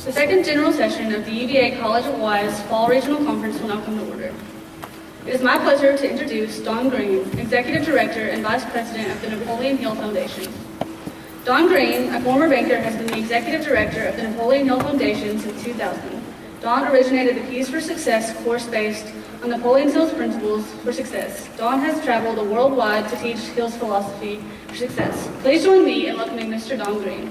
The second general session of the UVA College of Wise Fall Regional Conference will now come to order. It is my pleasure to introduce Don Green, Executive Director and Vice President of the Napoleon Hill Foundation. Don Green, a former banker, has been the Executive Director of the Napoleon Hill Foundation since 2000. Don originated the Keys for Success course based on Napoleon Hill's principles for success. Don has traveled worldwide to teach Hill's philosophy for success. Please join me in welcoming Mr. Don Green.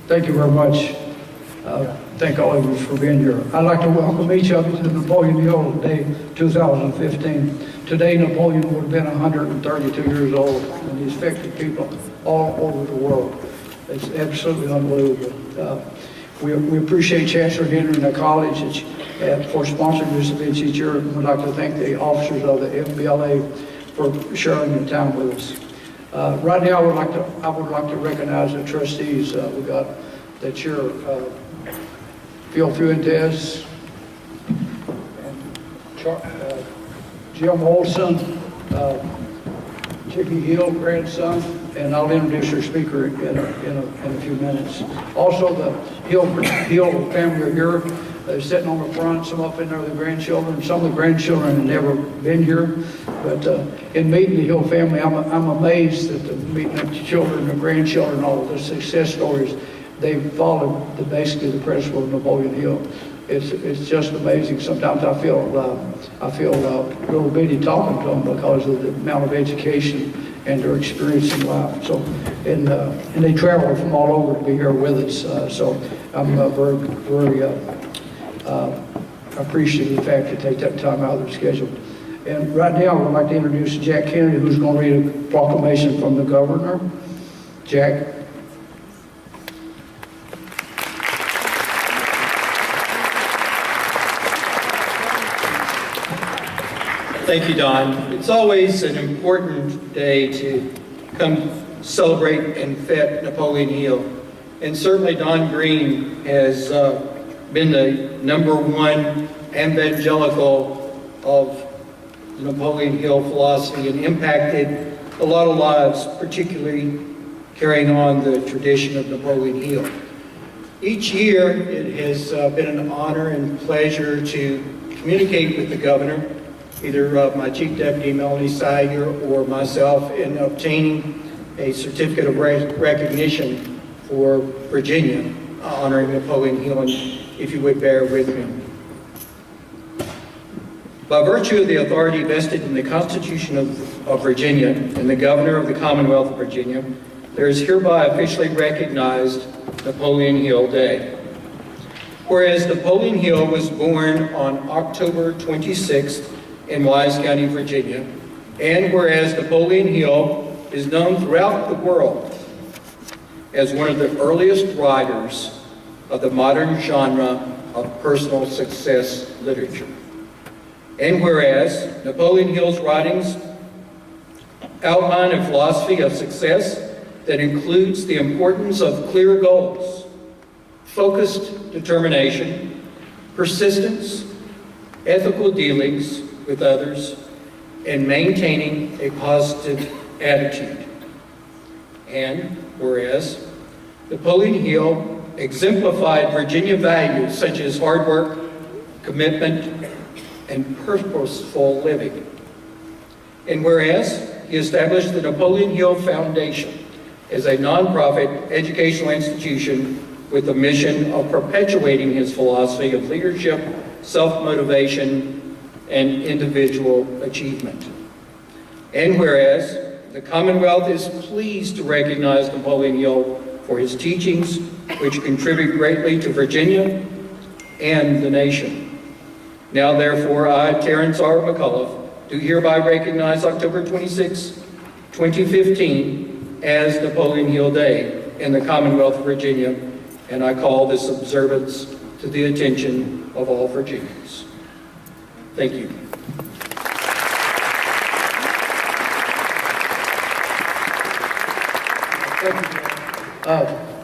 Thank you very much. Thank all of you for being here. I'd like to welcome each of you to Napoleon Hill Day 2015. Today, Napoleon would have been 132 years old, and he's affected people all over the world. It's absolutely unbelievable. We appreciate Chancellor Henry and the college for sponsoring this event each year. We'd like to thank the officers of the FBLA for sharing the time with us. Right now, I would like to recognize the trustees. We got the chair, Phil Fuentes, and Jim Olson, Jiggy Hill, grandson, and I'll introduce our speaker in a few minutes. Also, the Hill family are here. They're sitting on the front, some up in there, the grandchildren. Some of the grandchildren have never been here. But in meeting the Hill family, I'm amazed at the meeting of the children, the grandchildren, all of the success stories. They've followed basically the principle of Napoleon Hill. It's just amazing. Sometimes I feel a little bitty talking to them because of the amount of education and their experience in life. So, and they travel from all over to be here with us. So I'm very appreciative of the fact that they take time out of their schedule. And right now, I would like to introduce Jack Kennedy, who's going to read a proclamation from the governor. Jack. Thank you, Don. It's always an important day to come celebrate and fet Napoleon Hill. And certainly Don Green has been the #1 evangelical of the Napoleon Hill philosophy and impacted a lot of lives, particularly carrying on the tradition of Napoleon Hill. Each year, it has been an honor and pleasure to communicate with the governor, either my Chief Deputy Melanie Siger or myself, in obtaining a certificate of recognition for Virginia, honoring Napoleon Hill, and if you would bear with me. By virtue of the authority vested in the Constitution of Virginia and the Governor of the Commonwealth of Virginia, there is hereby officially recognized Napoleon Hill Day. Whereas Napoleon Hill was born on October 26th in Wise County, Virginia, and whereas Napoleon Hill is known throughout the world as one of the earliest writers of the modern genre of personal success literature. And whereas Napoleon Hill's writings outline a philosophy of success that includes the importance of clear goals, focused determination, persistence, ethical dealings with others, and maintaining a positive attitude. And whereas Napoleon Hill exemplified Virginia values such as hard work, commitment, and purposeful living. And whereas he established the Napoleon Hill Foundation as a nonprofit educational institution with the mission of perpetuating his philosophy of leadership, self-motivation, and individual achievement. And whereas the Commonwealth is pleased to recognize Napoleon Hill for his teachings, which contribute greatly to Virginia and the nation. Now, therefore, I, Terrence R. McCullough, do hereby recognize October 26, 2015 as Napoleon Hill Day in the Commonwealth of Virginia, and I call this observance to the attention of all Virginians. Thank you.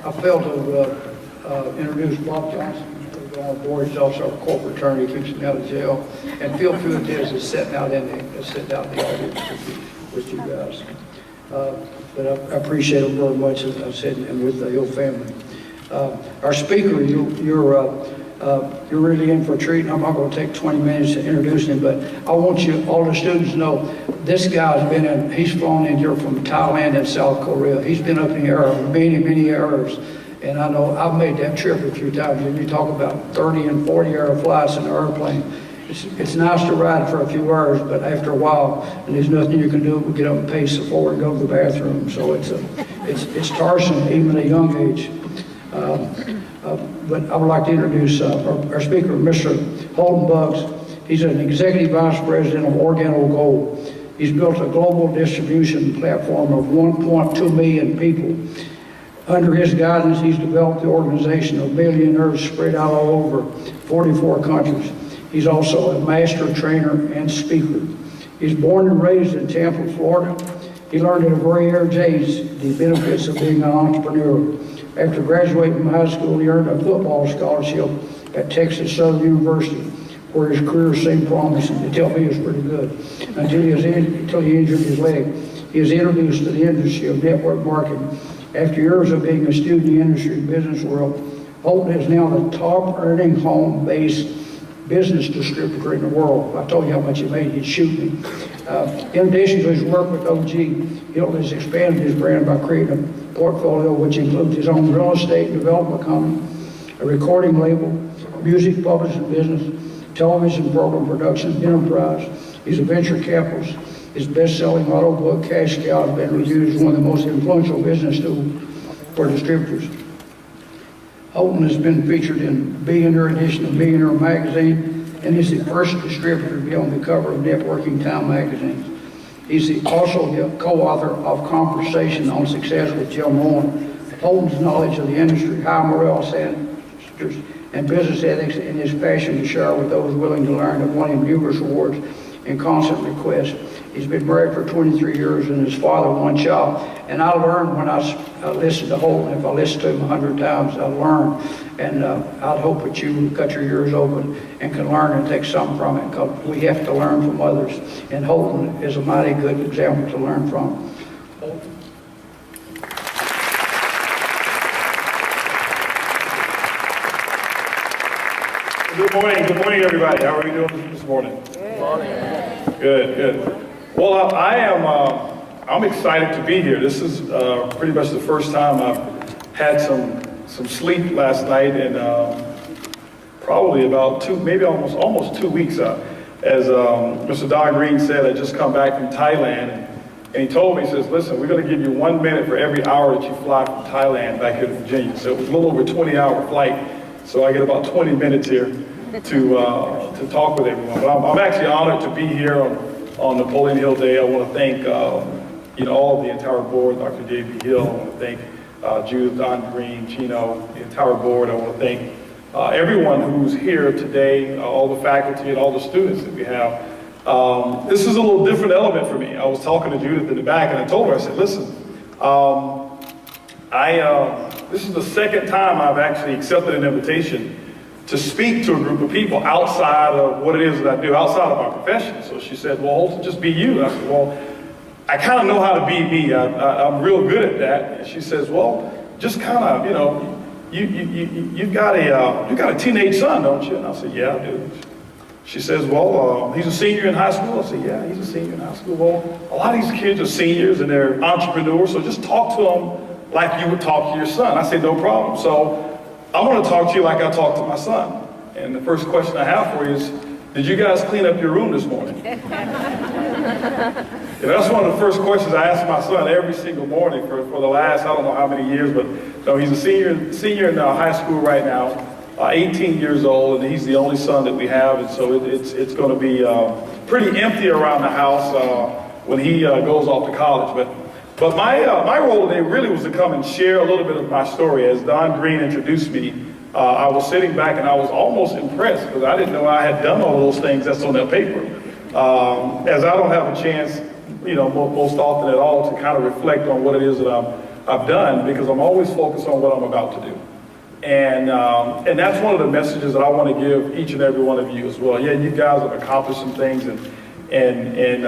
I failed to introduce Bob Johnson. He's on board. He's also a corporate attorney. He keeps me out of jail. And Phil Fuentes is sitting out in the audience with you guys. but I appreciate them very much, as I said, and with the Hill family. Our speaker, you're really in for a treat. I'm not going to take 20 minutes to introduce him, but I want you, all the students, to know this guy's been in, he's flown in here from Thailand and South Korea. He's been up in the air many, many hours. And I know I've made that trip a few times, and you talk about 30 and 40-hour flights in an airplane. It's nice to ride for a few hours, but after a while, and there's nothing you can do but get up and pace the floor and go to the bathroom. So it's tiresome, even at a young age. But I would like to introduce our speaker, Mr. Holton Buggs. He's an executive vice president of Organo Gold. He's built a global distribution platform of 1.2 million people. Under his guidance, he's developed the organization of millionaires spread out all over 44 countries. He's also a master trainer and speaker. He's born and raised in Tampa, Florida. He learned at a very early age the benefits of being an entrepreneur. After graduating from high school, he earned a football scholarship at Texas Southern University, where his career seemed promising. They tell me it was pretty good. Until he injured his leg. He was introduced to the industry of network marketing. After years of being a student in the industry and business world, Holton is now the top earning home-based business distributor in the world. If I told you how much he made, he'd shoot me. In addition to his work with OG, Hilton has expanded his brand by creating a portfolio which includes his own real estate and development company, a recording label, music publishing business, television program production enterprise. He's a venture capitalist. His best-selling auto book, Cash Cow, has been reviewed as one of the most influential business tools for distributors. Holton has been featured in Billionaire edition of Millionaire magazine and is the first distributor to be on the cover of Networking Time magazine. He's also the co-author of Conversation on Success with Jim Rohn. Holton's knowledge of the industry, high morale standards, and business ethics, and his passion to share with those willing to learn have won him numerous awards and constant requests. He's been married for 23 years and his father of one child. And I learned when I listened to Holton, if I listened to him 100 times, I learned. And I'd hope that you cut your ears open and can learn and take something from it, because we have to learn from others. And Holton is a mighty good example to learn from. Holton. Good morning everybody. How are we doing this morning? Good morning. Good. Well, I'm excited to be here. This is pretty much the first time I've had some sleep last night, and probably about almost 2 weeks. As Mr. Don Green said, I just come back from Thailand, and he told me, he says, listen, we're going to give you 1 minute for every hour that you fly from Thailand back here to Virginia. So it was a little over a 20-hour flight, so I get about 20 minutes here to talk with everyone. But I'm actually honored to be here on Napoleon Hill Day. I want to thank all the entire board, Dr. J.B. Hill. I want to thank Judith, Don Green, Chino, the entire board. I want to thank everyone who's here today, all the faculty and all the students that we have. This is a little different element for me. I was talking to Judith in the back, and I told her, I said, listen, this is the second time I've actually accepted an invitation to speak to a group of people outside of what it is that I do, outside of my profession. So she said, well, Holton, just be you. I said, well, I kind of know how to be me. I'm real good at that. And she says, well, just kind of, you've got a teenage son, don't you? And I said, yeah, I do. She says, well, he's a senior in high school. I said, yeah, he's a senior in high school. Well, a lot of these kids are seniors and they're entrepreneurs, so just talk to them like you would talk to your son. I said, no problem. So I want to talk to you like I talk to my son. And the first question I have for you is, did you guys clean up your room this morning? That's one of the first questions I ask my son every single morning for the last, I don't know how many years, but no, he's a senior in high school right now, 18 years old, and he's the only son that we have, and so it's going to be pretty empty around the house when he goes off to college. But my role today really was to come and share a little bit of my story. As Don Green introduced me, I was sitting back and I was almost impressed because I didn't know I had done all those things that's on that paper. As I don't have a chance, most often at all to kind of reflect on what it is that I've done, because I'm always focused on what I'm about to do. And that's one of the messages that I want to give each and every one of you as well. Yeah, you guys have accomplished some things in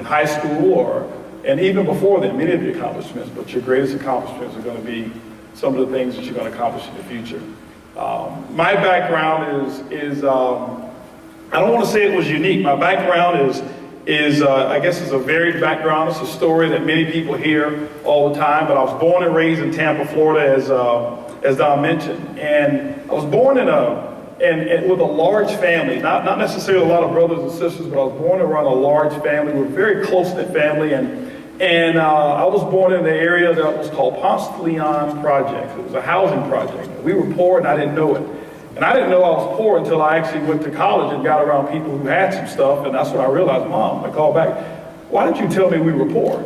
high school or And even before then, many of your accomplishments, but your greatest accomplishments are going to be some of the things that you're going to accomplish in the future. My background is I don't want to say it was unique. My background is I guess it's a varied background. It's a story that many people hear all the time, but I was born and raised in Tampa, Florida, as Don mentioned. And I was born with a large family, not necessarily a lot of brothers and sisters, but I was born around a large family. We're a very close-knit family, and I was born in the area that was called Ponce de Leon Project. It was a housing project. We were poor, and I didn't know it. And I didn't know I was poor until I actually went to college and got around people who had some stuff, and that's when I realized, Mom, I called back, why didn't you tell me we were poor?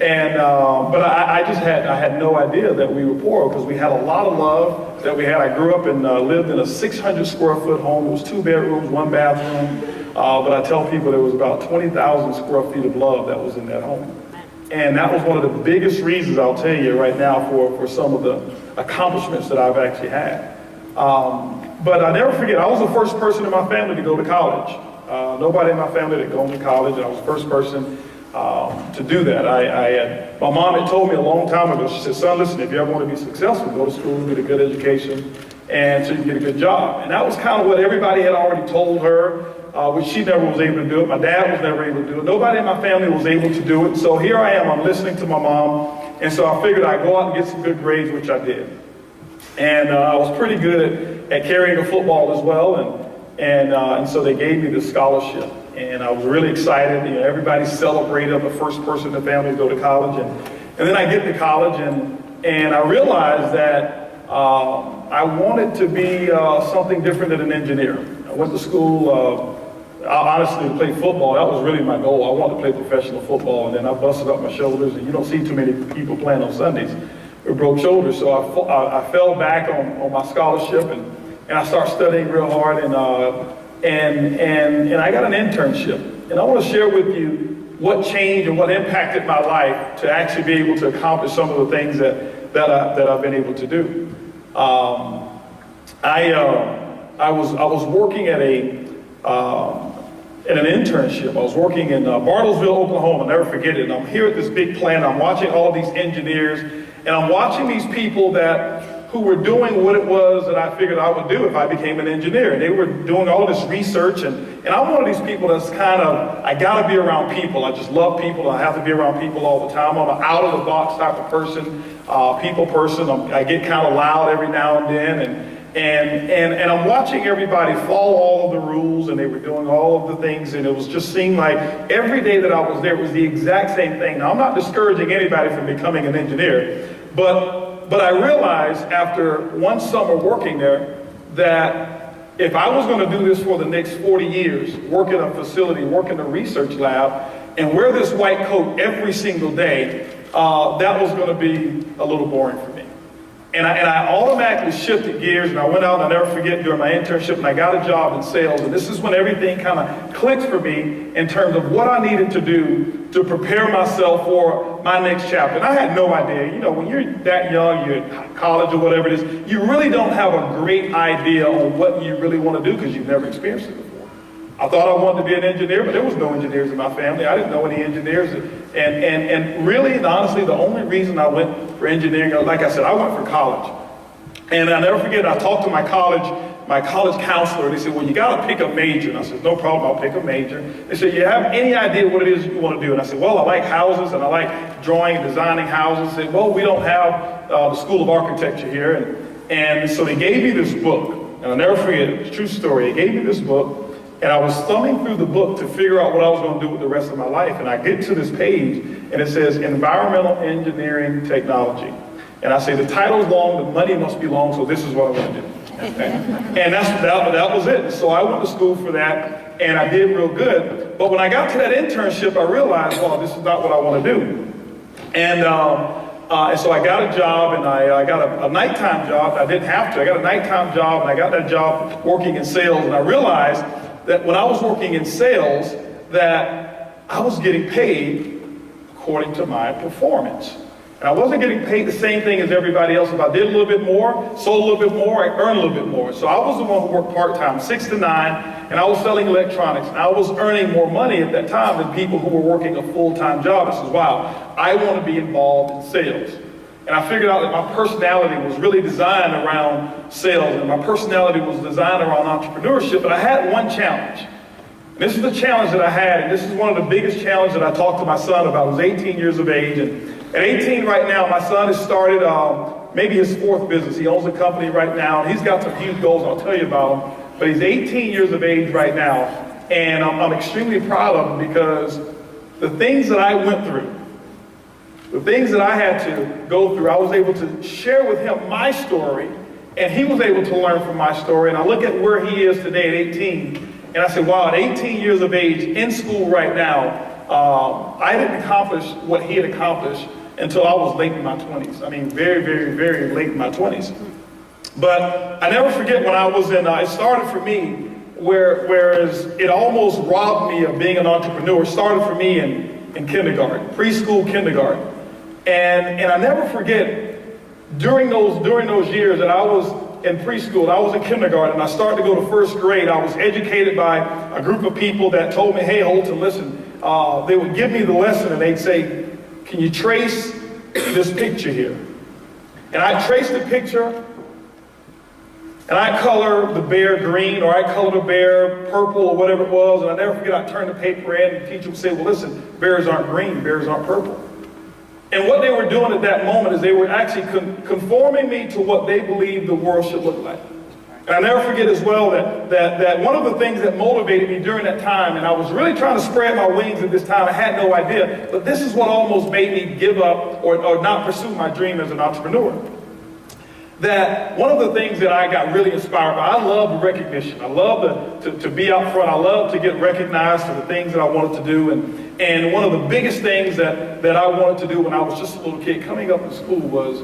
And but I had no idea that we were poor, because we had a lot of love that we had. I grew up and lived in a 600 square foot home. It was 2 bedrooms, 1 bathroom. But I tell people there was about 20,000 square feet of love that was in that home. And that was one of the biggest reasons, I'll tell you right now, for some of the accomplishments that I've actually had. But I never forget, I was the first person in my family to go to college. Nobody in my family had gone to college, and I was the first person to do that. My mom had told me a long time ago, she said, son, listen, if you ever want to be successful, go to school, get a good education, and so you can get a good job. And that was kind of what everybody had already told her, which she never was able to do it. My dad was never able to do it. Nobody in my family was able to do it. So here I am, I'm listening to my mom, and so I figured I'd go out and get some good grades, which I did. And I was pretty good at carrying a football as well, and so they gave me this scholarship. And I was really excited. You know, everybody celebrated. I'm the first person in the family to go to college. And then I get to college, and I realized that I wanted to be something different than an engineer. I went to school, honestly, to play football. That was really my goal. I wanted to play professional football, and then I busted up my shoulders. And you don't see too many people playing on Sundays with broke shoulders. So I fell back on my scholarship, and I started studying real hard, and I got an internship. And I want to share with you what changed and what impacted my life to actually be able to accomplish some of the things that I've been able to do. I was working at an internship. I was working in Bartlesville, Oklahoma. I'll never forget it. And I'm here at this big plant. I'm watching all of these engineers, and I'm watching these people who were doing what it was that I figured I would do if I became an engineer. And they were doing all this research, and I'm one of these people that's kind of, I gotta be around people. I just love people. I have to be around people all the time. I'm an out-of-the-box type of person, people person. I get kind of loud every now and then, and I'm watching everybody follow all of the rules, and they were doing all of the things, and it was just seemed like every day that I was there was the exact same thing. Now, I'm not discouraging anybody from becoming an engineer, but I realized after one summer working there that if I was going to do this for the next 40 years, work in a facility, work in a research lab, and wear this white coat every single day, that was going to be a little boring for me. And I automatically shifted gears, and I went out, and I'll never forget, during my internship, and I got a job in sales. And this is when everything kind of clicked for me in terms of what I needed to do to prepare myself for my next chapter. And I had no idea. You know, when you're that young, you're in college or whatever it is, you really don't have a great idea on what you really want to do because you've never experienced it before. I thought I wanted to be an engineer, but there was no engineers in my family. I didn't know any engineers. And really and honestly, the only reason I went for engineering, like I said, I went for college. And I'll never forget, I talked to my college counselor. They said, well, you got to pick a major. And I said, no problem, I'll pick a major. They said, you have any idea what it is you want to do? And I said, well, I like houses, and I like drawing and designing houses. They said, well, we don't have the School of Architecture here. And so they gave me this book. And I'll never forget it. It's a true story. They gave me this book. And I was thumbing through the book to figure out what I was going to do with the rest of my life. And I get to this page, and it says Environmental Engineering Technology. And I say, the title's long, the money must be long, so this is what I'm going to do. And that was it. So I went to school for that, and I did real good. But when I got to that internship, I realized, well, this is not what I want to do. And so I got a job, and I got a nighttime job. I didn't have to. I got a nighttime job, and I got that job working in sales. And I realized that when I was working in sales, that I was getting paid according to my performance. And I wasn't getting paid the same thing as everybody else. If I did a little bit more, sold a little bit more, I earned a little bit more. So I was the one who worked part-time, 6 to 9, and I was selling electronics. And I was earning more money at that time than people who were working a full-time job. I said, wow, I want to be involved in sales. And I figured out that my personality was really designed around sales, and my personality was designed around entrepreneurship, but I had one challenge. And this is the challenge that I had, and this is one of the biggest challenges that I talked to my son about. I was 18 years of age, and at 18 right now, my son has started maybe his 4th business. He owns a company right now, and he's got some huge goals, I'll tell you about them. But he's 18 years of age right now, and I'm extremely proud of him because the things that I went through, the things that I had to go through, I was able to share with him my story, and he was able to learn from my story. And I look at where he is today at 18, and I said, wow, at 18 years of age, in school right now, I didn't accomplish what he had accomplished until I was late in my 20s. I mean, very, very, very late in my 20s. But I never forget when I was in, it started for me, whereas it almost robbed me of being an entrepreneur. It started for me in kindergarten, preschool kindergarten. And I never forget, during those years that I was in preschool, I was in kindergarten, and I started to go to 1st grade, I was educated by a group of people that told me, hey, Holton, listen, they would give me the lesson and they'd say, can you trace this picture here? And I traced the picture, and I color the bear green, or I color the bear purple, or whatever it was, and I never forget, I turned the paper in, and the teacher would say, well, listen, bears aren't green, bears aren't purple. And what they were doing at that moment is they were actually conforming me to what they believed the world should look like. And I never forget as well that one of the things that motivated me during that time, and I was really trying to spread my wings at this time, I had no idea, but this is what almost made me give up or not pursue my dream as an entrepreneur. That one of the things that I got really inspired by, I love recognition. I love to be out front. I love to get recognized for the things that I wanted to do. And one of the biggest things that I wanted to do when I was just a little kid coming up in school was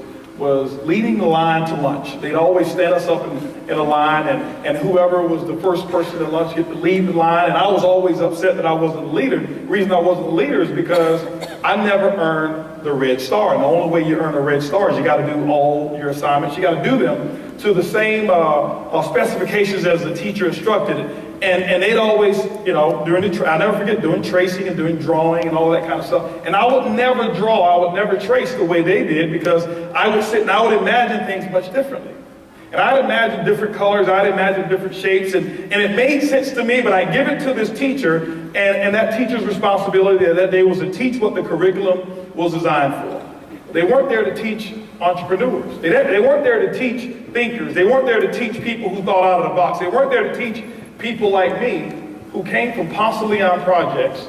leading the line to lunch. They'd always stand us up in a line, and whoever was the first person at lunch get to lead the line. And I was always upset that I wasn't the leader. The reason I wasn't the leader is because I never earned the red star. And the only way you earn a red star is you got to do all your assignments. You got to do them to the same specifications as the teacher instructed. And they'd always, you know, I never forget doing tracing and doing drawing and all that kind of stuff. And I would never draw, I would never trace the way they did, because I would sit and I would imagine things much differently. And I'd imagine different colors, I'd imagine different shapes, and it made sense to me, but I give it to this teacher, and that teacher's responsibility that day was to teach what the curriculum was designed for. They weren't there to teach entrepreneurs. They weren't there to teach thinkers. They weren't there to teach people who thought out of the box. They weren't there to teach people like me who came from Ponce de Leon projects,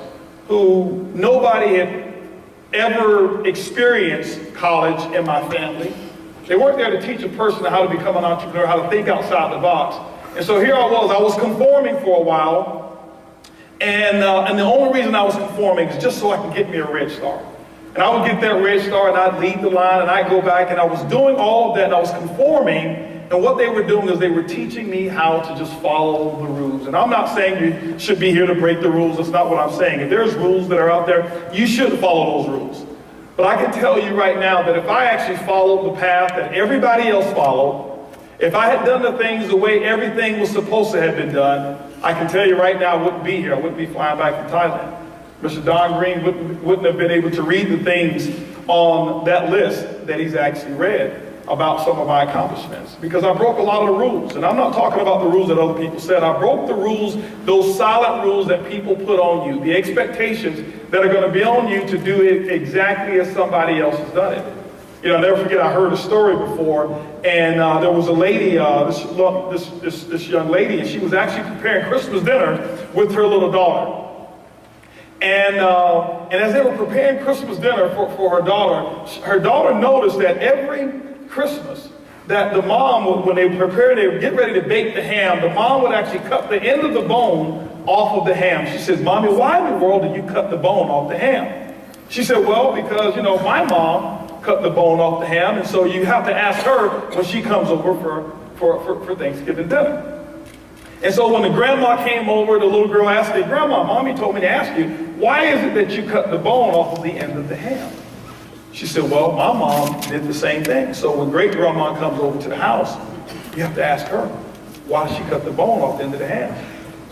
who nobody had ever experienced college in my family. They weren't there to teach a person how to become an entrepreneur, how to think outside the box. And so here I was conforming for a while, and the only reason I was conforming is just so I could get me a red star. And I would get that red star, and I'd lead the line, and I'd go back, and I was doing all of that, and I was conforming. And what they were doing is they were teaching me how to just follow the rules. And I'm not saying you should be here to break the rules. That's not what I'm saying. If there's rules that are out there, you should follow those rules. But I can tell you right now that if I actually followed the path that everybody else followed, if I had done the things the way everything was supposed to have been done, I can tell you right now I wouldn't be here. I wouldn't be flying back from Thailand. Mr. Don Green wouldn't have been able to read the things on that list that he's actually read about some of my accomplishments, because I broke a lot of the rules. And I'm not talking about the rules that other people said. I broke the rules, those silent rules that people put on you, the expectations that are going to be on you to do it exactly as somebody else has done it. You know, I'll never forget, I heard a story before, and there was a lady, this young lady, and she was actually preparing Christmas dinner with her little daughter. And as they were preparing Christmas dinner for her daughter noticed that every Christmas that the mom would, when they would get ready to bake the ham, the mom would actually cut the end of the bone off of the ham. She said, "Mommy, why in the world did you cut the bone off the ham?" She said, "Well, because, you know, my mom cut the bone off the ham, and so you have to ask her when she comes over for Thanksgiving dinner." And so when the grandma came over, the little girl asked me, "Grandma, Mommy told me to ask you, why is it that you cut the bone off of the end of the ham?" She said, well, my mom did the same thing. So when great grandma comes over to the house, you have to ask her, why did she cut the bone off the end of the ham?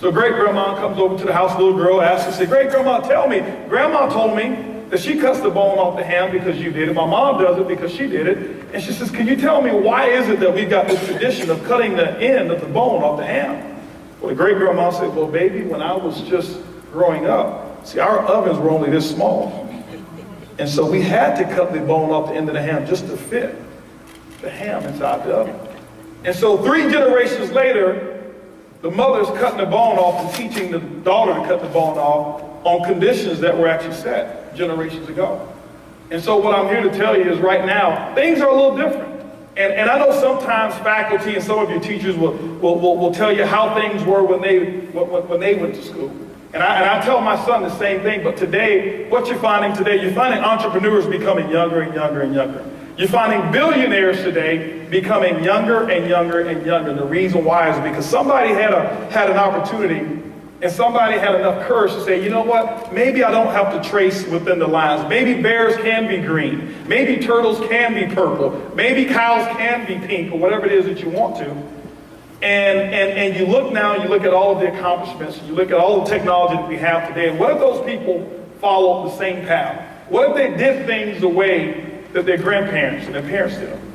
So great grandma comes over to the house, little girl asks her, say, great grandma, tell me, grandma told me that she cuts the bone off the ham because you did it. My mom does it because she did it. And she says, can you tell me why is it that we've got this tradition of cutting the end of the bone off the ham? Well, the great grandma said, well, baby, when I was just growing up, see, our ovens were only this small. And so we had to cut the bone off the end of the ham just to fit the ham inside the oven. And so 3 generations later, the mother's cutting the bone off and teaching the daughter to cut the bone off on conditions that were actually set generations ago. And so what I'm here to tell you is right now, things are a little different. And I know sometimes faculty and some of your teachers will tell you how things were when they went to school. And I tell my son the same thing, but today, what you're finding today, you're finding entrepreneurs becoming younger and younger and younger. You're finding billionaires today becoming younger and younger and younger. And the reason why is because somebody had an opportunity and somebody had enough courage to say, you know what, maybe I don't have to trace within the lines. Maybe bears can be green. Maybe turtles can be purple. Maybe cows can be pink or whatever it is that you want to. And you look now, you look at all of the accomplishments, you look at all the technology that we have today, and what if those people followed the same path? What if they did things the way that their grandparents and their parents did them?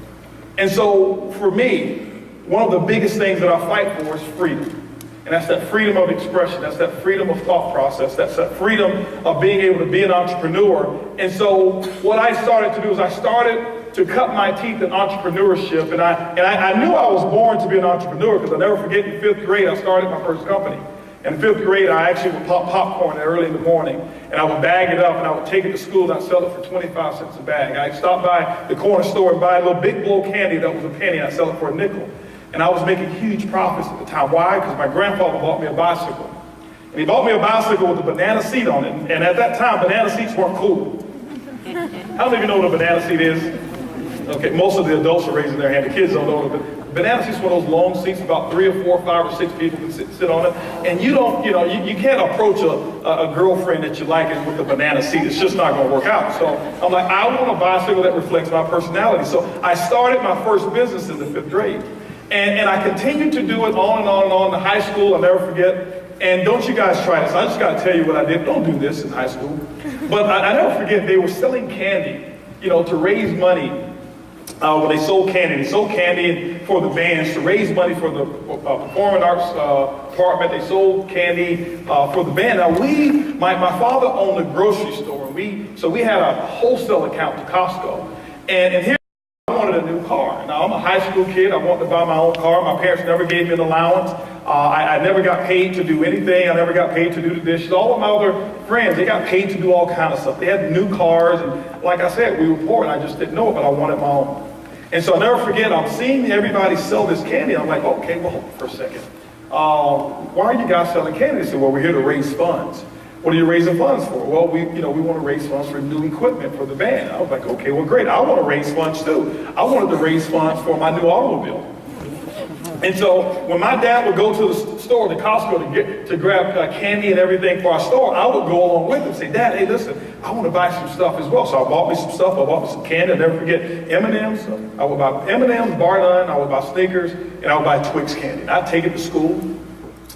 And so for me, one of the biggest things that I fight for is freedom. And that's that freedom of expression, that's that freedom of thought process, that's that freedom of being able to be an entrepreneur. And so what I started to do is I started to cut my teeth in entrepreneurship. And I knew I was born to be an entrepreneur because I'll never forget in 5th grade, I started my first company. In 5th grade, I actually would pop popcorn early in the morning, and I would bag it up, and I would take it to school, and I'd sell it for 25 cents a bag. I'd stop by the corner store and buy a little big blow candy that was a penny, and I'd sell it for a nickel. And I was making huge profits at the time. Why? Because my grandfather bought me a bicycle. And he bought me a bicycle with a banana seat on it, and at that time, banana seats weren't cool. How many of you know what a banana seat is? Okay, most of the adults are raising their hand. The kids don't know it. Banana seats are one of those long seats, about 3 or 4, 5 or 6 people can sit on it. And you don't, you can't approach a girlfriend that you like with a banana seat. It's just not going to work out. So I'm like, I want a bicycle that reflects my personality. So I started my first business in the 5th grade. And I continued to do it on and on and on in high school. I'll never forget. And don't you guys try this. I just got to tell you what I did. Don't do this in high school. But I never forget, they were selling candy, to raise money. When they sold candy. They sold candy for the bands to raise money for the performing arts department. They sold candy for the band. Now my father owned a grocery store. So we had a wholesale account to Costco. And here I wanted a new car. Now I'm a high school kid. I wanted to buy my own car. My parents never gave me an allowance. I never got paid to do anything. I never got paid to do the dishes. All of my other friends, they got paid to do all kinds of stuff. They had new cars, and like I said, we were poor, and I just didn't know it, but I wanted my own. And so I'll never forget, I'm seeing everybody sell this candy. I'm like, okay, well, hold on for a second. Why are you guys selling candy? They said, well, we're here to raise funds. What are you raising funds for? Well, we want to raise funds for new equipment for the band. I was like, okay, well, great. I want to raise funds too. I wanted to raise funds for my new automobile. And so when my dad would go to the store, to Costco, to grab candy and everything for our store, I would go along with him and say, Dad, hey, listen, I want to buy some stuff as well. So I bought me some stuff. I bought me some candy. I'll never forget M&M's. I would buy M&M's, bar none. I would buy Snickers, and I would buy Twix candy. And I'd take it to school.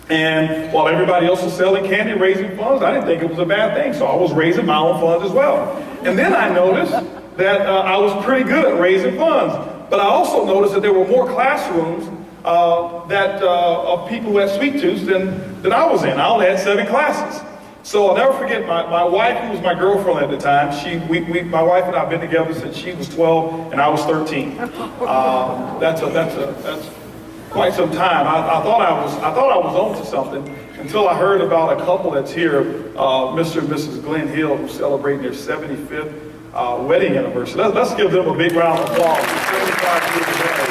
And while everybody else was selling candy, raising funds, I didn't think it was a bad thing. So I was raising my own funds as well. And then I noticed that I was pretty good at raising funds. But I also noticed that there were more classrooms of people who had sweet tooths than I was in. I only had 7 classes. So I'll never forget my wife, who was my girlfriend at the time. My wife and I have been together since she was 12 and I was 13. That's quite some time. I thought I was on to something until I heard about a couple that's here, Mr. and Mrs. Glenn Hill, who's celebrating their 75th wedding anniversary. Let's give them a big round of applause. 75 years of marriage.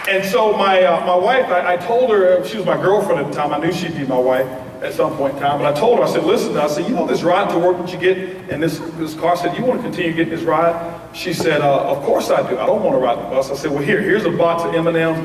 And so my wife, I told her, she was my girlfriend at the time. I knew she'd be my wife at some point in time. But I told her, I said, listen, this ride to work that you get in this car, I said, you want to continue getting this ride? She said, of course I do. I don't want to ride the bus. I said, well, here's a box of M&M's.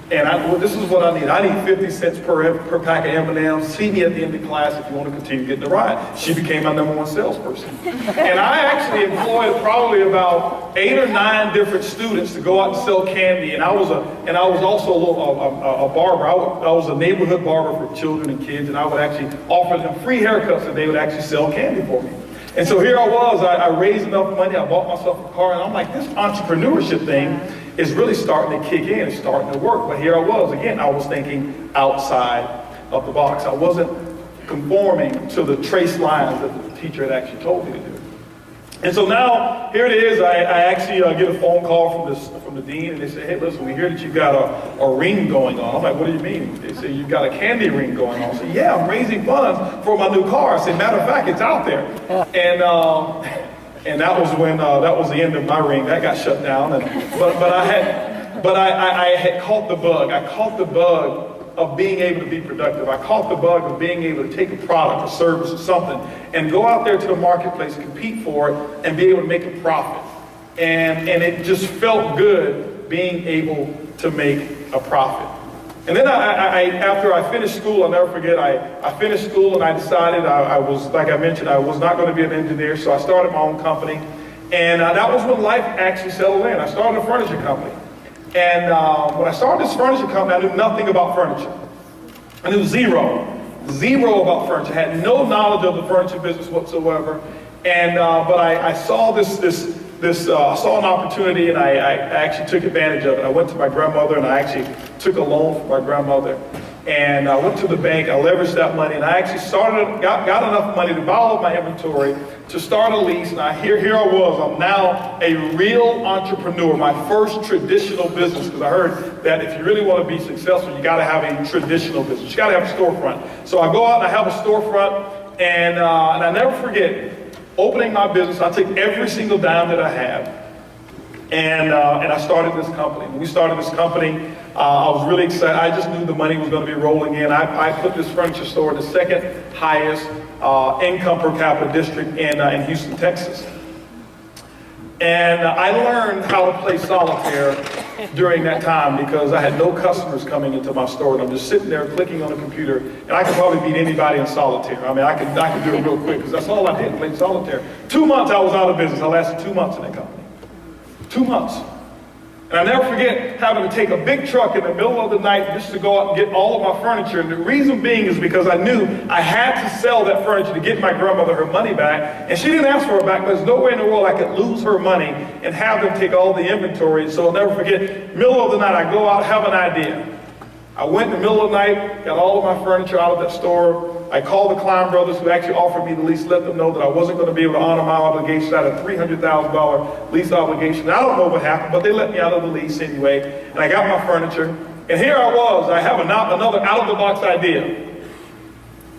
And well, this is what I need. I need 50 cents per pack of M&Ms. See me at the end of class if you want to continue getting the ride. She became my #1 salesperson. And I actually employed probably about 8 or 9 different students to go out and sell candy. And I was also a barber. I was a neighborhood barber for children and kids, and I would actually offer them free haircuts, and they would actually sell candy for me. And so here I was, I raised enough money, I bought myself a car, and I'm like, this entrepreneurship thing is really starting to kick in, it's starting to work. But here I was, again, I was thinking outside of the box. I wasn't conforming to the trace lines that the teacher had actually told me to do. And so now, here it is, I actually get a phone call from the dean, and they say, hey, listen, we hear that you've got a ring going on. I'm like, what do you mean? They say, you've got a candy ring going on. I say, yeah, I'm raising funds for my new car. I said, matter of fact, it's out there. And that was when, that was the end of my ring. That got shut down. But I had caught the bug. I caught the bug of being able to be productive. I caught the bug of being able to take a product, a service, or something, and go out there to the marketplace, compete for it, and be able to make a profit. And it just felt good being able to make a profit. And then after I finished school, I'll never forget, I finished school and I decided I was, like I mentioned, I was not going to be an engineer, so I started my own company. And that was when life actually settled in. I started a furniture company. And when I started this furniture company, I knew nothing about furniture. I knew zero about furniture. I had no knowledge of the furniture business whatsoever. And but I saw I saw an opportunity, and I actually took advantage of it. I went to my grandmother, and I actually took a loan from my grandmother. And I went to the bank, I leveraged that money, and I actually got enough money to buy all of my inventory, to start a lease. And here I was, I'm now a real entrepreneur, my first traditional business, because I heard that if you really want to be successful, you got to have a traditional business. You got to have a storefront. So I go out and I have a storefront, and I never forget opening my business. I took every single dime that I had, and I started this company. When we started this company, I was really excited. I just knew the money was going to be rolling in. I put this furniture store in the second highest income per capita district in Houston, Texas. And I learned how to play solitaire during that time because I had no customers coming into my store, and I'm just sitting there clicking on the computer, and I could probably beat anybody in solitaire. I mean, I could do it real quick because that's all I did, play solitaire. 2 months I was out of business. I lasted 2 months in that company. 2 months. And I never forget having to take a big truck in the middle of the night just to go out and get all of my furniture. And the reason being is because I knew I had to sell that furniture to get my grandmother her money back. And she didn't ask for it back, but there's no way in the world I could lose her money and have them take all the inventory. So I'll never forget, middle of the night, I go out, have an idea. I went in the middle of the night, got all of my furniture out of that store. I called the Klein brothers, who actually offered me the lease, let them know that I wasn't going to be able to honor my obligation. I had a $300,000 lease obligation. I don't know what happened, but they let me out of the lease anyway. And I got my furniture. And here I was. I have another out-of-the-box idea.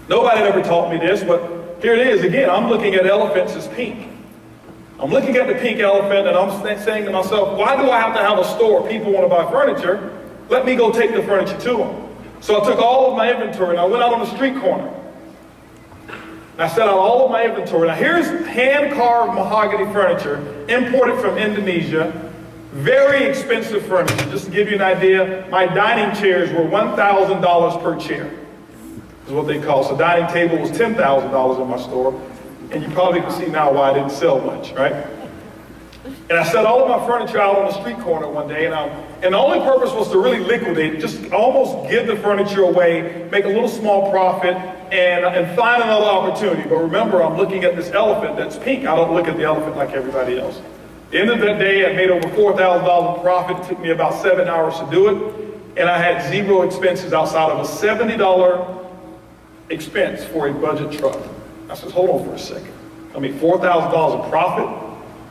Nobody had ever taught me this, but here it is. Again, I'm looking at elephants as pink. I'm looking at the pink elephant, and I'm saying to myself, why do I have to have a store? People want to buy furniture. Let me go take the furniture to them. So I took all of my inventory, and I went out on the street corner. And I set out all of my inventory. Now here's hand-carved mahogany furniture, imported from Indonesia. Very expensive furniture. Just to give you an idea, my dining chairs were $1,000 per chair, is what they call. So dining table was $10,000 in my store. And you probably can see now why I didn't sell much, right? And I set all of my furniture out on the street corner one day, and the only purpose was to really liquidate it, just almost give the furniture away, make a little small profit, and find another opportunity. But remember, I'm looking at this elephant that's pink. I don't look at the elephant like everybody else. At the end of that day, I made over $4,000 profit. It took me about 7 hours to do it, and I had zero expenses outside of a $70 expense for a budget truck. I said, hold on for a second. I made $4,000 of profit,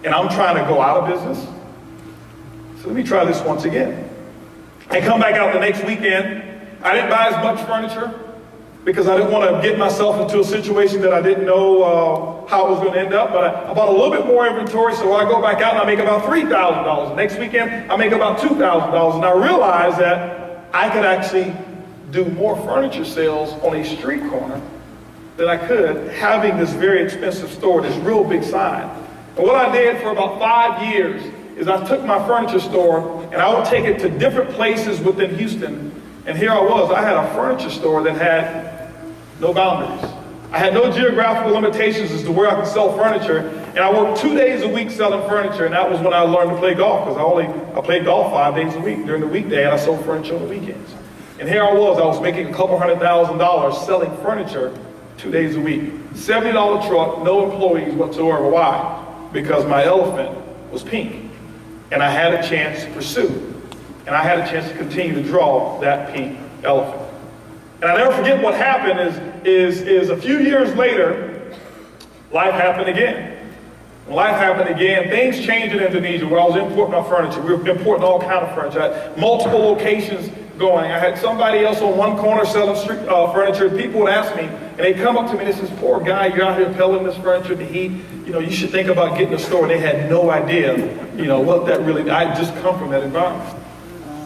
and I'm trying to go out of business. So let me try this once again. I come back out the next weekend. I didn't buy as much furniture because I didn't want to get myself into a situation that I didn't know how it was going to end up. But I bought a little bit more inventory, so I go back out and I make about $3,000. The next weekend, I make about $2,000. And I realized that I could actually do more furniture sales on a street corner than I could having this very expensive store, this real big sign. And what I did for about 5 years is I took my furniture store and I would take it to different places within Houston. And here I was, I had a furniture store that had no boundaries. I had no geographical limitations as to where I could sell furniture. And I worked 2 days a week selling furniture, and that was when I learned to play golf, because I played golf 5 days a week during the weekday, and I sold furniture on the weekends. And here I was making a couple $100,000 selling furniture 2 days a week. $70 truck, no employees whatsoever. Why? Because my elephant was pink, and I had a chance to pursue, and I had a chance to continue to draw that pink elephant. And I never forget what happened is a few years later, life happened again. When life happened again, things changed in Indonesia where I was importing my furniture. We were importing all kinds of furniture. I had multiple locations going. I had somebody else on one corner selling street furniture. People would ask me, and they'd come up to me and they said, "This poor guy, you're out here peddling this furniture in the heat. You know, you should think about getting a store." And they had no idea, you know, what that really, I just come from that environment.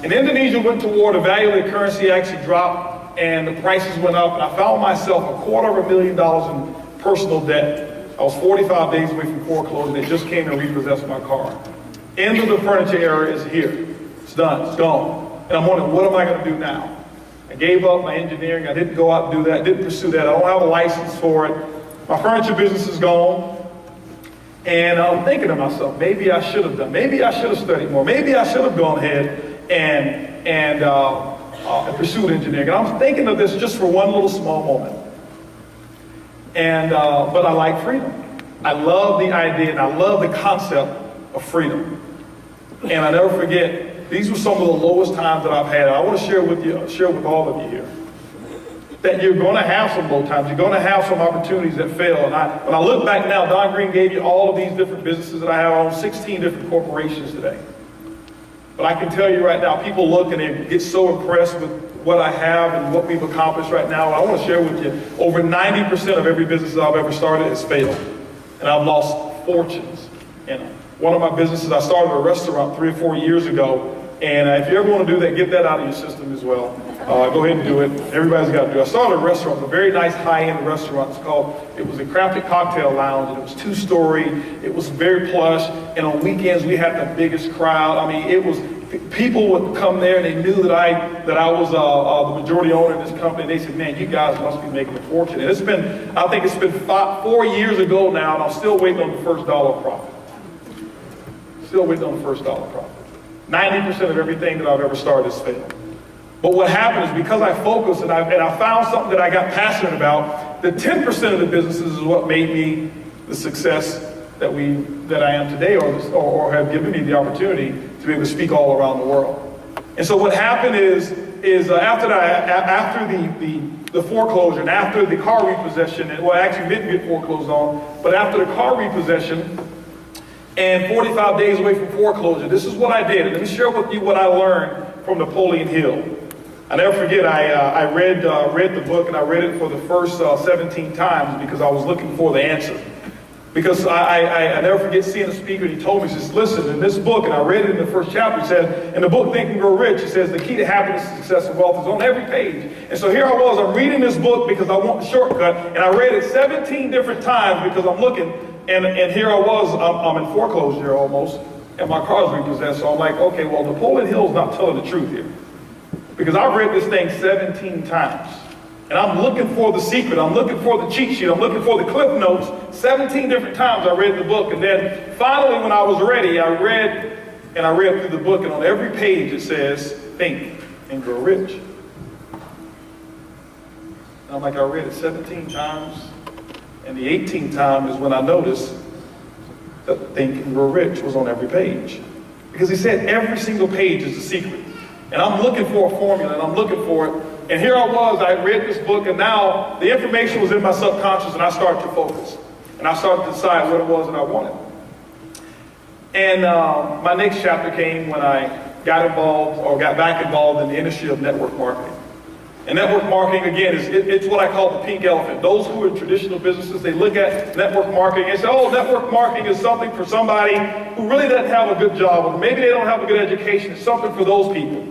And Indonesia went to war, the value of the currency actually dropped, and the prices went up, and I found myself $250,000 in personal debt. I was 45 days away from foreclosure. They just came and repossessed my car. End of the furniture era is here. It's done, it's gone. And I'm wondering, what am I going to do now? I gave up my engineering. I didn't go out and do that. I didn't pursue that. I don't have a license for it. My furniture business is gone. And I'm thinking to myself, maybe I should have done. Maybe I should have studied more. Maybe I should have gone ahead and pursued engineering. And I'm thinking of this just for one little small moment. And but I like freedom. I love the idea and I love the concept of freedom. And I never forget, these were some of the lowest times that I've had. I want to share with all of you here, that you're going to have some low times. You're going to have some opportunities that fail. And when I look back now, Don Green gave you all of these different businesses that I have. I own 16 different corporations today. But I can tell you right now, people look and they get so impressed with what I have and what we've accomplished right now. I want to share with you, over 90% of every business that I've ever started has failed. And I've lost fortunes. And one of my businesses, I started a restaurant 3 or 4 years ago. And if you ever want to do that, get that out of your system as well. Go ahead and do it. Everybody's got to do it. I started a restaurant, a very nice high-end restaurant. It was a crafted cocktail lounge, and it was 2-story. It was very plush. And on weekends, we had the biggest crowd. I mean, it was, people would come there and they knew that I was the majority owner of this company. They said, "Man, you guys must be making a fortune." And it's been, I think it's been 4 years ago now, and I'm still waiting on the first dollar of profit. Still waiting on the first dollar of profit. 90% of everything that I've ever started has failed. But what happened is, because I focused and I found something that I got passionate about, the 10% of the businesses is what made me the success that I am today, or have given me the opportunity to be able to speak all around the world. And so what happened is after the foreclosure and after the car repossession, well, I actually didn't get foreclosed on, but after the car repossession and 45 days away from foreclosure, this is what I did. And let me share with you what I learned from Napoleon Hill. I never forget, I read the book, and I read it for the first 17 times because I was looking for the answer. Because I never forget seeing a speaker, and he told me, he says, "Listen, in this book," and I read it in the first chapter, he said, in the book Think and Grow Rich, he says, "The key to happiness, success, and wealth is on every page." And so here I was, I'm reading this book because I want the shortcut, and I read it 17 different times because I'm looking, and here I was, I'm in foreclosure almost, and my car's repossessed. So I'm like, okay, well, Napoleon Hill's not telling the truth here. Because I've read this thing 17 times. And I'm looking for the secret. I'm looking for the cheat sheet. I'm looking for the cliff notes. 17 different times I read the book. And then finally, when I was ready, I read through the book. And on every page it says, "Think and Grow Rich." And I'm like, I read it 17 times. And the 18th time is when I noticed that Think and Grow Rich was on every page. Because he said every single page is a secret. And I'm looking for a formula, and I'm looking for it. And here I was, I read this book, and now the information was in my subconscious, and I started to focus. And I started to decide what it was that I wanted. And my next chapter came when I got back involved in the industry of network marketing. And network marketing, again, it's what I call the pink elephant. Those who are in traditional businesses, they look at network marketing and say, "Oh, network marketing is something for somebody who really doesn't have a good job, or maybe they don't have a good education. It's something for those people."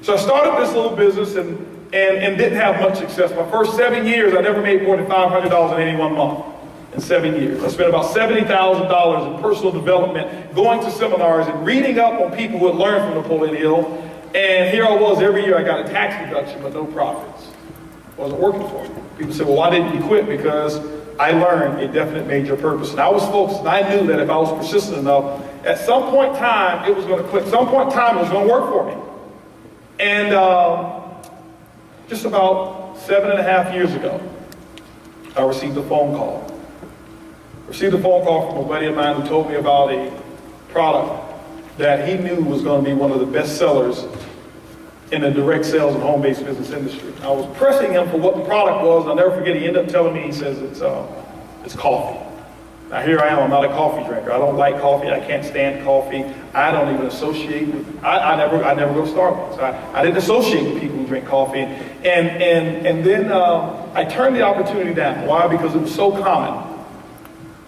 So I started this little business and didn't have much success. My first 7 years, I never made more than $500 in any one month. in 7 years. I spent about $70,000 in personal development, going to seminars and reading up on people who had learned from Napoleon Hill. And here I was, every year I got a tax deduction, but no profits. It wasn't working for me. People said, well, why didn't you quit? Because I learned a definite major purpose. And I was focused, and I knew that if I was persistent enough, at some point in time, it was going to click. Some point in time, it was going to work for me. And just about 7.5 years ago, I received a phone call. Received a phone call from a buddy of mine who told me about a product that he knew was going to be one of the best sellers in the direct sales and home-based business industry. I was pressing him for what the product was, and I'll never forget, he ended up telling me, he says, it's coffee. Now here I am, I'm not a coffee drinker. I don't like coffee, I can't stand coffee. I don't even associate with, I never go to Starbucks. I didn't associate with people who drink coffee. And then I turned the opportunity down. Why? Because it was so common.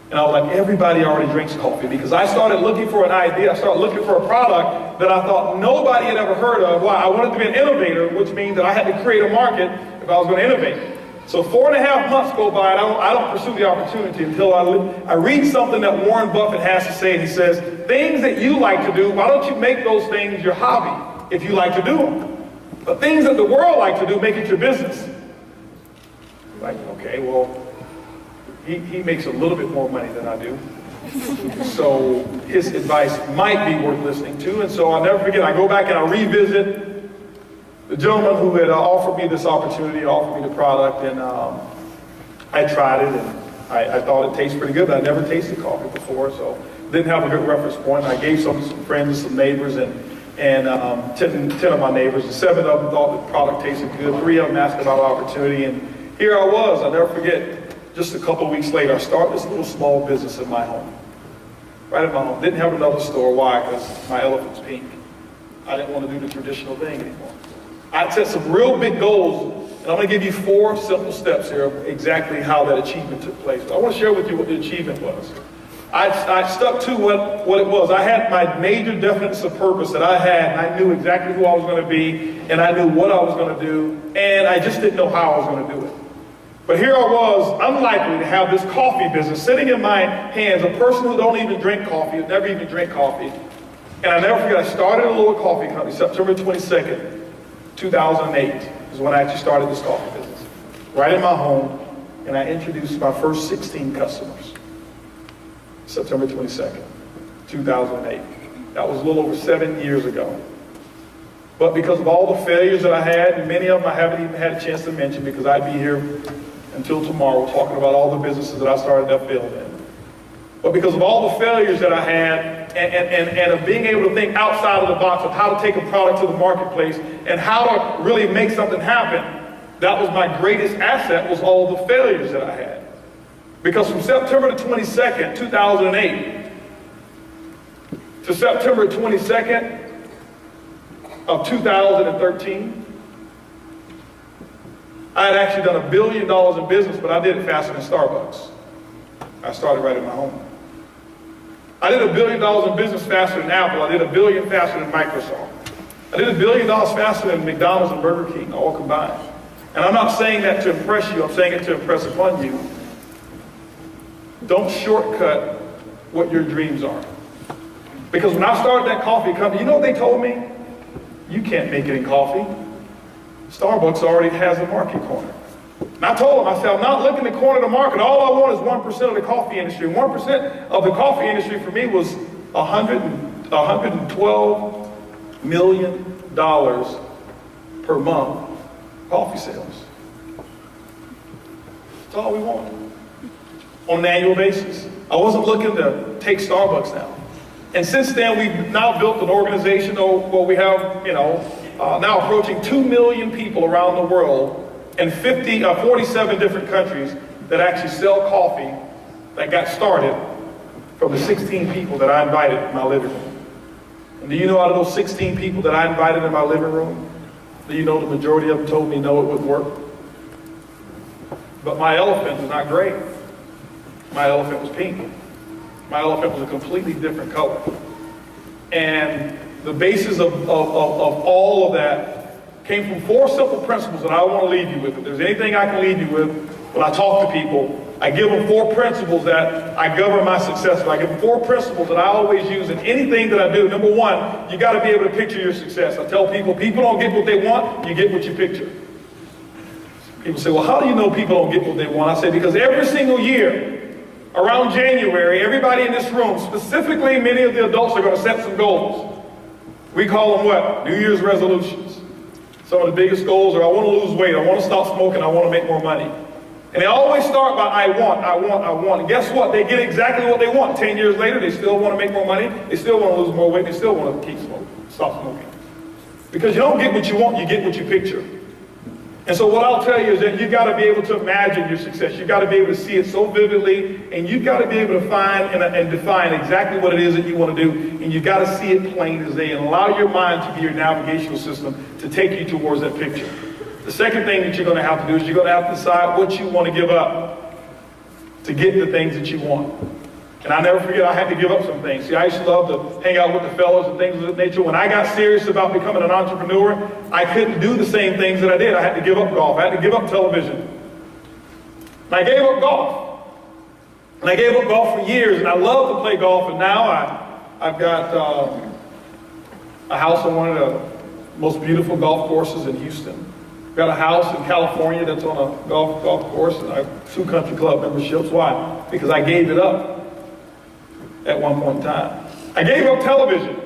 And I was like, everybody already drinks coffee, because I started looking for an idea. I started looking for a product that I thought nobody had ever heard of. Why? I wanted to be an innovator, which means that I had to create a market if I was going to innovate. So 4.5 months go by, and I don't pursue the opportunity until I read something that Warren Buffett has to say. And he says, things that you like to do, why don't you make those things your hobby if you like to do them? But things that the world like to do, make it your business. Like, okay, well, he makes a little bit more money than I do. So his advice might be worth listening to. And so I'll never forget, I go back and I revisit the gentleman who had offered me this opportunity, offered me the product, and I tried it, and I thought it tasted pretty good, but I never tasted coffee before, so didn't have a good reference point. I gave some friends, some neighbors, and 10 of my neighbors, and 7 of them thought the product tasted good. 3 of them asked about the opportunity, and here I was. I'll never forget, just a couple of weeks later, I started this little small business in my home. Right in my home. Didn't have another store. Why? Because my elephant's pink. I didn't want to do the traditional thing anymore. I set some real big goals, and I'm going to give you 4 simple steps here of exactly how that achievement took place. But I want to share with you what the achievement was. I stuck to what it was. I had my major definition of purpose that I had, and I knew exactly who I was going to be, and I knew what I was going to do, and I just didn't know how I was going to do it. But here I was, unlikely to have this coffee business sitting in my hands, a person who don't even drink coffee, who never even drank coffee. And I never forget, I started a little coffee company, September 22nd, 2008 is when I actually started this coffee business. Right in my home, and I introduced my first 16 customers. September 22nd, 2008. That was a little over 7 years ago. But because of all the failures that I had, and many of them I haven't even had a chance to mention, because I'd be here until tomorrow talking about all the businesses that I started that failed in. But because of all the failures that I had, and of being able to think outside of the box of how to take a product to the marketplace and how to really make something happen, that was my greatest asset, was all the failures that I had. Because from September the 22nd, 2008 to September 22nd of 2013, I had actually done $1 billion in business, but I did it faster than Starbucks. I started right in my home. I did $1 billion in business faster than Apple. I did $1 billion faster than Microsoft. I did $1 billion faster than McDonald's and Burger King, all combined. And I'm not saying that to impress you, I'm saying it to impress upon you. Don't shortcut what your dreams are. Because when I started that coffee company, you know what they told me? You can't make it in coffee. Starbucks already has a market corner. And I told them, I said, I'm not looking to corner the market. All I want is 1% of the coffee industry. 1% of the coffee industry for me was $112 million per month coffee sales. That's all we want on an annual basis. I wasn't looking to take Starbucks now. And since then, we've now built an organization where we have, now approaching 2 million people around the world in 47 different countries that actually sell coffee, that got started from the 16 people that I invited in my living room. And do you know out of those 16 people that I invited in my living room, do you know the majority of them told me no, it wouldn't work? But my elephant was not gray. My elephant was pink. My elephant was a completely different color. And the basis of all of that came from 4 simple principles that I want to leave you with. If there's anything I can leave you with when I talk to people, I give them 4 principles that I govern my success with. I give them 4 principles that I always use in anything that I do. Number 1, you got to be able to picture your success. I tell people don't get what they want, you get what you picture. People say, well, how do you know people don't get what they want? I say, because every single year, around January, everybody in this room, specifically many of the adults, are going to set some goals. We call them what? New Year's resolutions. Some of the biggest goals are, I want to lose weight, I want to stop smoking, I want to make more money. And they always start by, I want. And guess what? They get exactly what they want. 10 years later, they still want to make more money, they still want to lose more weight, they still want to stop smoking. Because you don't get what you want, you get what you picture. And so what I'll tell you is that you've got to be able to imagine your success. You've got to be able to see it so vividly, and you've got to be able to find and define exactly what it is that you want to do, and you've got to see it plain as day, and allow your mind to be your navigational system to take you towards that picture. The second thing that you're going to have to do is you're going to have to decide what you want to give up to get the things that you want. And I never forget, I had to give up some things. See, I used to love to hang out with the fellows and things of that nature. When I got serious about becoming an entrepreneur, I couldn't do the same things that I did. I had to give up golf. I had to give up television. And I gave up golf. And I gave up golf for years, and I love to play golf. And now I've got a house on one of the most beautiful golf courses in Houston. I've got a house in California that's on a golf course, and I have 2 country club memberships. Why? Because I gave it up at one point in time. I gave up television.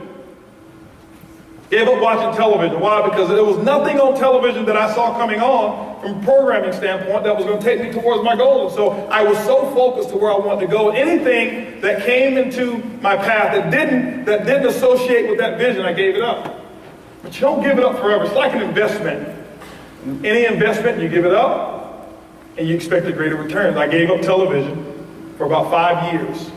Gave up watching television. Why? Because there was nothing on television that I saw coming on from a programming standpoint that was going to take me towards my goal. And so I was so focused to where I wanted to go. Anything that came into my path that didn't associate with that vision, I gave it up. But you don't give it up forever. It's like an investment. Any investment, you give it up and you expect a greater return. I gave up television for about 5 years.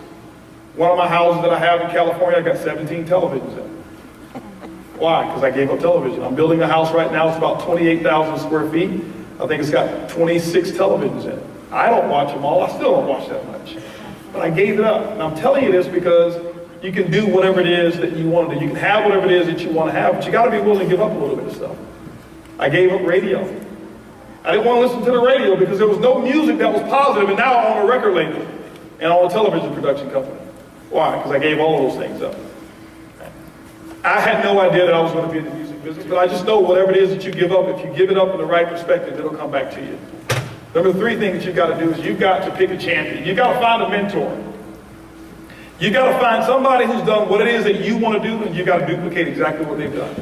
One of my houses that I have in California, I got 17 televisions in. Why? Because I gave up television. I'm building a house right now. It's about 28,000 square feet. I think it's got 26 televisions in it. I don't watch them all. I still don't watch that much. But I gave it up. And I'm telling you this because you can do whatever it is that you want to do. You can have whatever it is that you want to have, but you got to be willing to give up a little bit of stuff. I gave up radio. I didn't want to listen to the radio because there was no music that was positive, and now I own a record label and I own a television production company. Why? Because I gave all of those things up. I had no idea that I was going to be in the music business, but I just know whatever it is that you give up, if you give it up in the right perspective, it'll come back to you. Number 3 thing that you've got to do is you've got to pick a champion. You've got to find a mentor. You've got to find somebody who's done what it is that you want to do, and you've got to duplicate exactly what they've done.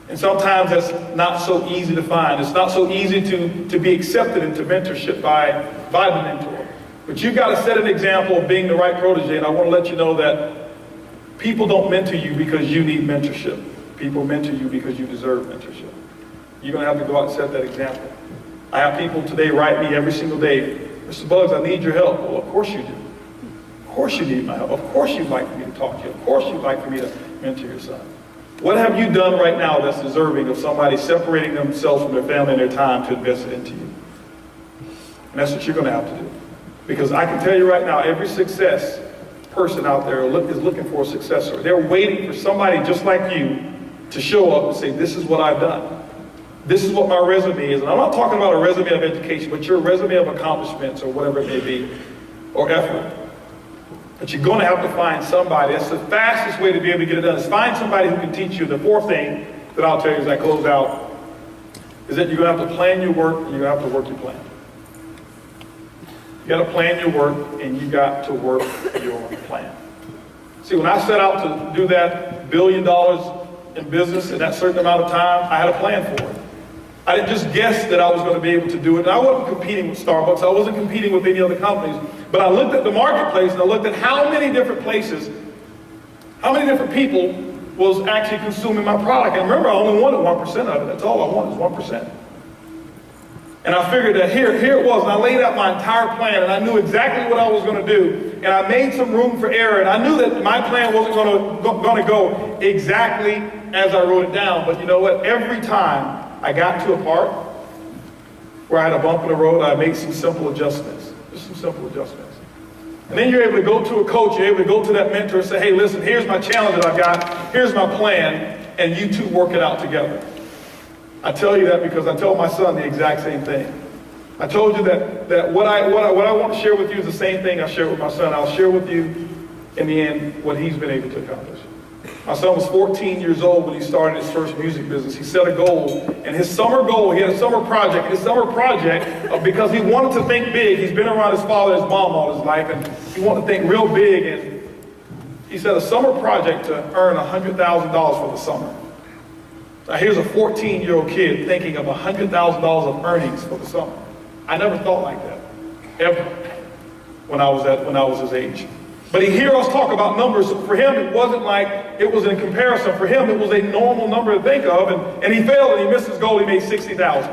And sometimes that's not so easy to find. It's not so easy to be accepted into mentorship by the mentor. But you've got to set an example of being the right protege, and I want to let you know that people don't mentor you because you need mentorship. People mentor you because you deserve mentorship. You're going to have to go out and set that example. I have people today write me every single day, Mr. Bugs, I need your help. Well, of course you do. Of course you need my help. Of course you'd like for me to talk to you. Of course you'd like for me to mentor your son. What have you done right now that's deserving of somebody separating themselves from their family and their time to invest it into you? And that's what you're going to have to do. Because I can tell you right now, every success person out there is looking for a successor. They're waiting for somebody just like you to show up and say, this is what I've done. This is what my resume is. And I'm not talking about a resume of education, but your resume of accomplishments or whatever it may be, or effort. But you're going to have to find somebody. That's the fastest way to be able to get it done, is find somebody who can teach you. The 4th thing that I'll tell you as I close out is that you're going to have to plan your work, and you're going to have to work your plan. You got to plan your work, and you got to work your plan. See, when I set out to do that $1 billion in business in that certain amount of time, I had a plan for it. I didn't just guess that I was going to be able to do it. And I wasn't competing with Starbucks. I wasn't competing with any other companies. But I looked at the marketplace, and I looked at how many different places, how many different people was actually consuming my product. And remember, I only wanted 1% of it. That's all I wanted, was 1%. And I figured that here it was, and I laid out my entire plan, and I knew exactly what I was going to do, and I made some room for error, and I knew that my plan wasn't going to go exactly as I wrote it down. But you know what? Every time I got to a part where I had a bump in the road, I made some simple adjustments, just some simple adjustments. And then you're able to go to a coach, you're able to go to that mentor and say, hey, listen, here's my challenge that I've got, here's my plan, and you two work it out together. I tell you that because I tell my son the exact same thing. I told you that what I want to share with you is the same thing I shared with my son. I'll share with you in the end what he's been able to accomplish. My son was 14 years old when he started his first music business. He set a goal, and his summer goal, he had a summer project. His summer project, because he wanted to think big, he's been around his father and his mom all his life, and he wanted to think real big, and he set a summer project to earn $100,000 for the summer. Now here's a 14-year-old kid thinking of $100,000 of earnings for the summer. I never thought like that, ever, when I was his age. But he hear us talk about numbers. For him, it wasn't like it was in comparison. For him, it was a normal number to think of. And he failed and he missed his goal. He made $60,000.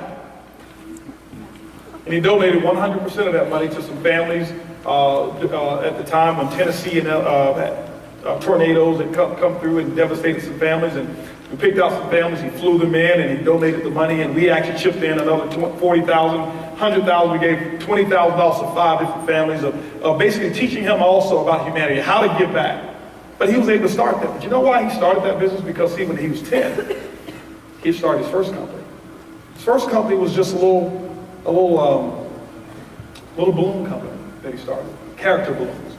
And he donated 100% of that money to some families at the time when Tennessee and tornadoes had come through and devastated some families. And we picked out some families. He flew them in and he donated the money. And we actually chipped in another $40,000, $100,000. We gave $20,000 to 5 different families of basically teaching him also about humanity, how to give back. But he was able to start that. But you know why he started that business? Because when he was 10, he started his first company. His first company was just a little balloon company that he started, character balloons.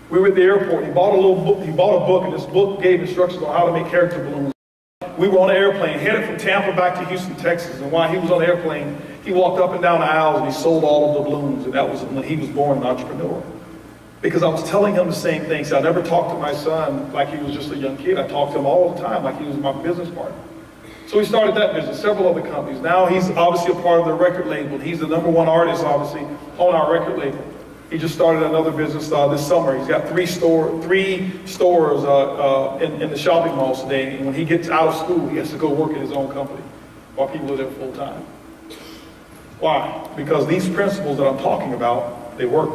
We were at the airport. He bought a book, and this book gave instructions on how to make character balloons. We were on an airplane, headed from Tampa back to Houston, Texas, and while he was on the airplane, he walked up and down the aisles and he sold all of the balloons, and that was when he was born an entrepreneur. Because I was telling him the same thing. So I never talked to my son like he was just a young kid. I talked to him all the time like he was my business partner. So we started that business, several other companies. Now he's obviously a part of the record label. He's the #1 artist, obviously, on our record label. He just started another business this summer. He's got three stores in the shopping malls today. And when he gets out of school, he has to go work at his own company while people are there full time. Why? Because these principles that I'm talking about, they work.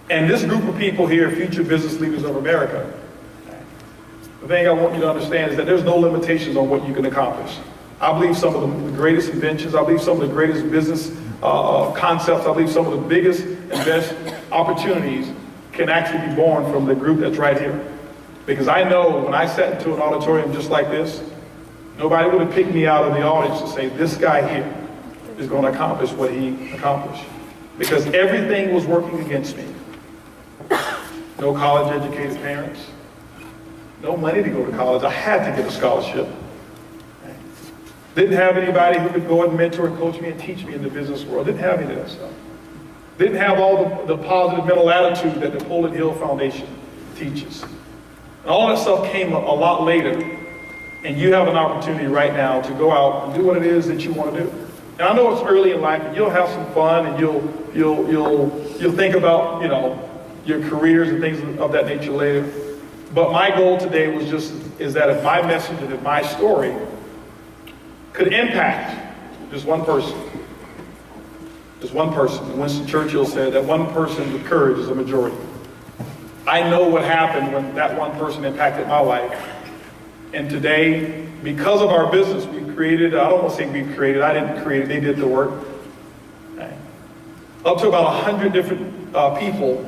And this group of people here, future business leaders of America, the thing I want you to understand is that there's no limitations on what you can accomplish. I believe some of the greatest inventions, I believe some of the greatest business concepts, I believe some of the biggest and best opportunities can actually be born from the group that's right here. Because I know when I sat into an auditorium just like this, nobody would have picked me out of the audience to say, this guy here is going to accomplish what he accomplished. Because everything was working against me. No college educated parents, no money to go to college. I had to get a scholarship. Didn't have anybody who could go and mentor and coach me and teach me in the business world. Didn't have any of that stuff. Didn't have all the positive mental attitude that the Napoleon Hill Foundation teaches. And all that stuff came a lot later. And you have an opportunity right now to go out and do what it is that you want to do. And I know it's early in life, and you'll have some fun, and you'll think about, your careers and things of that nature later. But my goal today is that if my message and if my story could impact just one person. Just one person. Winston Churchill said that one person with courage is a majority. I know what happened when that one person impacted my life. And today, because of our business, we created, I don't want to say we created, I didn't create it, they did the work. Up to about 100 different people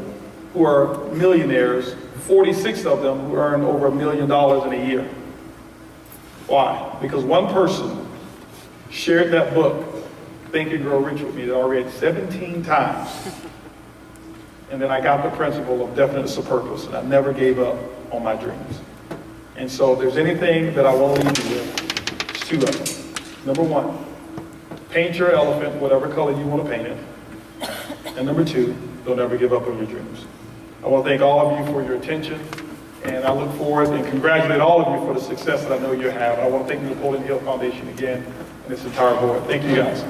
who are millionaires, 46 of them who earn over $1 million in a year. Why? Because one person shared that book, Think and Grow Rich, with me that I read 17 times. And then I got the principle of definiteness of purpose, and I never gave up on my dreams. And so if there's anything that I want to leave you with, it's 2 of them. Number 1, paint your elephant whatever color you want to paint it. And number 2, don't ever give up on your dreams. I want to thank all of you for your attention. And I look forward and congratulate all of you for the success that I know you have. I want to thank the Napoleon Hill Foundation again and its entire board. Thank you guys.